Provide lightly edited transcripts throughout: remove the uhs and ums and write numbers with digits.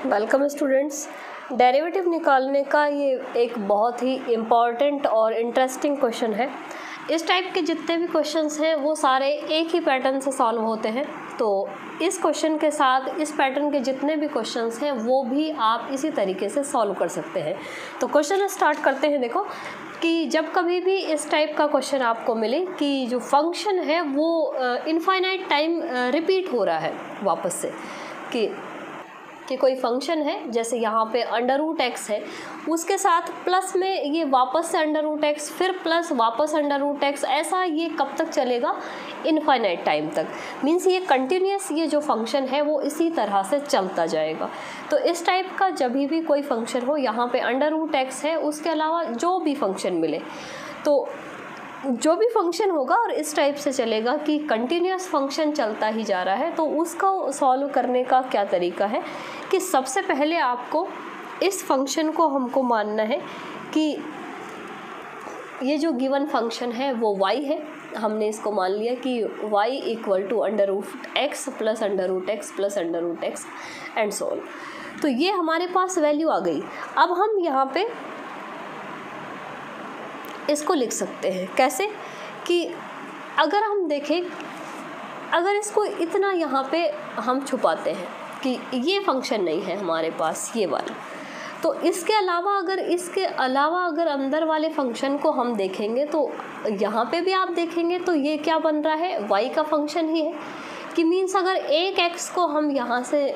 Welcome students. Derivative निकालने का ये एक बहुत ही इम्पॉर्टेंट और इंटरेस्टिंग क्वेश्चन है। इस टाइप के जितने भी क्वेश्चंस हैं वो सारे एक ही पैटर्न से सॉल्व होते हैं। तो इस क्वेश्चन के साथ इस पैटर्न के जितने भी क्वेश्चंस हैं वो भी आप इसी तरीके से सॉल्व कर सकते हैं। तो क्वेश्चन स्टार्ट करते हैं। देखो कि जब कभी भी इस टाइप का क्वेश्चन आपको मिले कि जो फंक्शन है वो इनफाइनाइट टाइम रिपीट हो रहा है वापस से, कि कोई फंक्शन है, जैसे यहाँ पे अंडर रूट एक्स है, उसके साथ प्लस में ये वापस से अंडर रूट एक्स, फिर प्लस वापस अंडर रूट एक्स, ऐसा ये कब तक चलेगा? इनफाइनाइट टाइम तक। मीन्स ये कंटिन्यूस ये जो फंक्शन है वो इसी तरह से चलता जाएगा। तो इस टाइप का जब भी कोई फंक्शन हो, यहाँ पे अंडर रूट एक्स है, उसके अलावा जो भी फंक्शन मिले, तो जो भी फंक्शन होगा और इस टाइप से चलेगा कि कंटिन्यूस फंक्शन चलता ही जा रहा है, तो उसको सॉल्व करने का क्या तरीका है कि सबसे पहले आपको इस फंक्शन को हमको मानना है कि ये जो गिवन फंक्शन है वो y है। हमने इसको मान लिया कि y equal to under root X plus under root X plus under root X and so on. तो ये हमारे पास वैल्यू आ गई। अब हम यहाँ पे इसको लिख सकते हैं कैसे कि अगर हम देखें, अगर इसको इतना यहाँ पे हम छुपाते हैं कि ये फंक्शन नहीं है हमारे पास ये वाला, तो इसके अलावा अगर अंदर वाले फंक्शन को हम देखेंगे तो यहाँ पे भी आप देखेंगे तो ये क्या बन रहा है? y का फंक्शन ही है। कि मीन्स अगर एक x को हम यहाँ से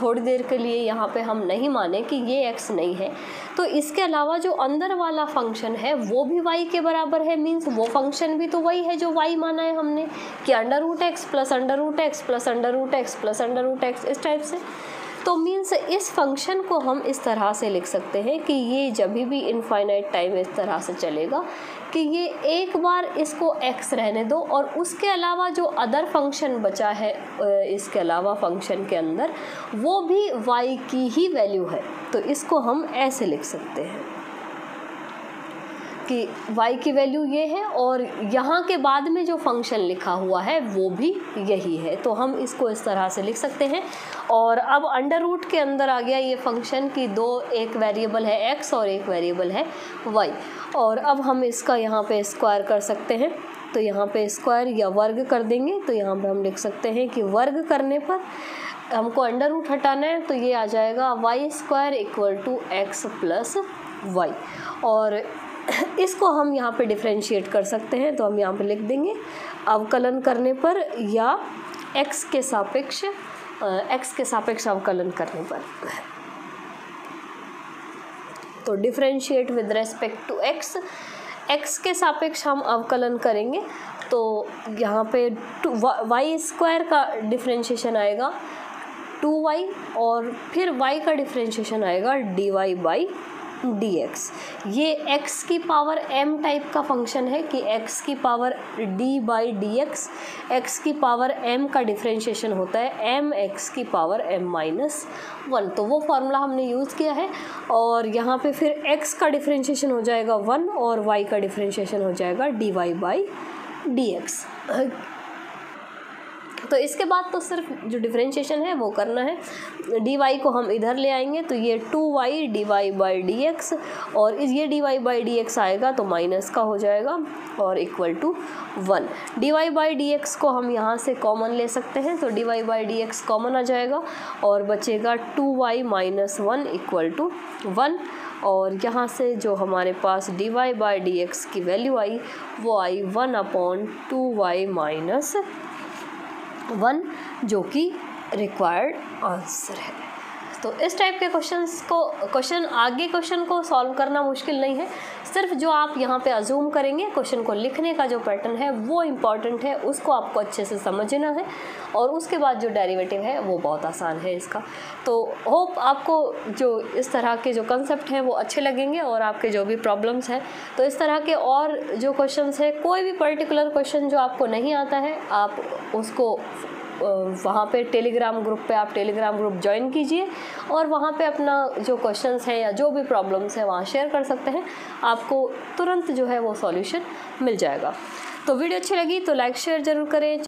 थोड़ी देर के लिए यहाँ पे हम नहीं माने कि ये x नहीं है, तो इसके अलावा जो अंदर वाला फंक्शन है वो भी y के बराबर है। मीन्स वो फंक्शन भी तो वही है जो y माना है हमने कि under root X plus under root X plus under root X plus under root X, इस टाइप से। तो मीन्स इस फंक्शन को हम इस तरह से लिख सकते हैं कि ये जब भी इनफाइनाइट टाइम इस तरह से चलेगा कि ये एक बार इसको x रहने दो और उसके अलावा जो अदर फंक्शन बचा है इसके अलावा फंक्शन के अंदर, वो भी y की ही वैल्यू है। तो इसको हम ऐसे लिख सकते हैं कि y की वैल्यू ये है और यहाँ के बाद में जो फंक्शन लिखा हुआ है वो भी यही है। तो हम इसको इस तरह से लिख सकते हैं। और अब अंडर रूट के अंदर आ गया ये फंक्शन की एक वेरिएबल है x और एक वेरिएबल है y। और अब हम इसका यहाँ पे स्क्वायर कर सकते हैं। तो यहाँ पे स्क्वायर या वर्ग कर देंगे, तो यहाँ पे हम लिख सकते हैं कि वर्ग करने पर हमको अंडर रूट हटाना है, तो ये आ जाएगा y square equal to X plus Y. और इसको हम यहाँ पे डिफरेंशिएट कर सकते हैं, तो हम यहाँ पे लिख देंगे अवकलन करने पर या x के सापेक्ष अवकलन करने पर। तो differentiate with respect to x के सापेक्ष हम अवकलन करेंगे, तो यहाँ पे y स्क्वायर का डिफरेंशिएशन आएगा 2y और फिर y का डिफरेंशिएशन आएगा dy बाई dx। ये x की पावर m टाइप का फंक्शन है कि x की power d by dx, x की पावर m का डिफरेंशिएशन होता है m x की पावर m माइनस 1। तो वो फार्मूला हमने यूज़ किया है। और यहाँ पे फिर x का डिफरेंशिएशन हो जाएगा 1 और y का डिफरेंशिएशन हो जाएगा dy बाई dx। तो इसके बाद तो सिर्फ जो डिफरेंशिएशन है वो करना है। dy को हम इधर ले आएंगे तो ये 2y dy बाई dx, और ये dy बाई dx आएगा तो माइनस का हो जाएगा और equal to 1। dy by dx को हम यहाँ से कॉमन ले सकते हैं, तो dy बाई dx कॉमन आ जाएगा और बचेगा 2y माइनस 1 इक्वल टू 1। और यहाँ से जो हमारे पास dy बाई dx की वैल्यू आई वो आई 1/2y माइनस 1, जो कि रिक्वायर्ड आंसर है। तो इस टाइप के क्वेश्चन को सॉल्व करना मुश्किल नहीं है। सिर्फ जो आप यहाँ पे अज्यूम करेंगे, क्वेश्चन को लिखने का जो पैटर्न है वो इम्पॉर्टेंट है, उसको आपको अच्छे से समझना है। और उसके बाद जो डेरिवेटिव है वो बहुत आसान है इसका। तो होप आपको जो इस तरह के जो कंसेप्ट हैं वो अच्छे लगेंगे और आपके जो भी प्रॉब्लम्स हैं, तो इस तरह के और जो क्वेश्चंस है, कोई भी पर्टिकुलर क्वेश्चन जो आपको नहीं आता है, आप उसको वहाँ पे टेलीग्राम ग्रुप ज्वाइन कीजिए और वहाँ पे अपना जो क्वेश्चंस हैं या जो भी प्रॉब्लम्स हैं वहाँ शेयर कर सकते हैं। आपको तुरंत जो है वो सॉल्यूशन मिल जाएगा। तो वीडियो अच्छी लगी तो लाइक शेयर ज़रूर करें।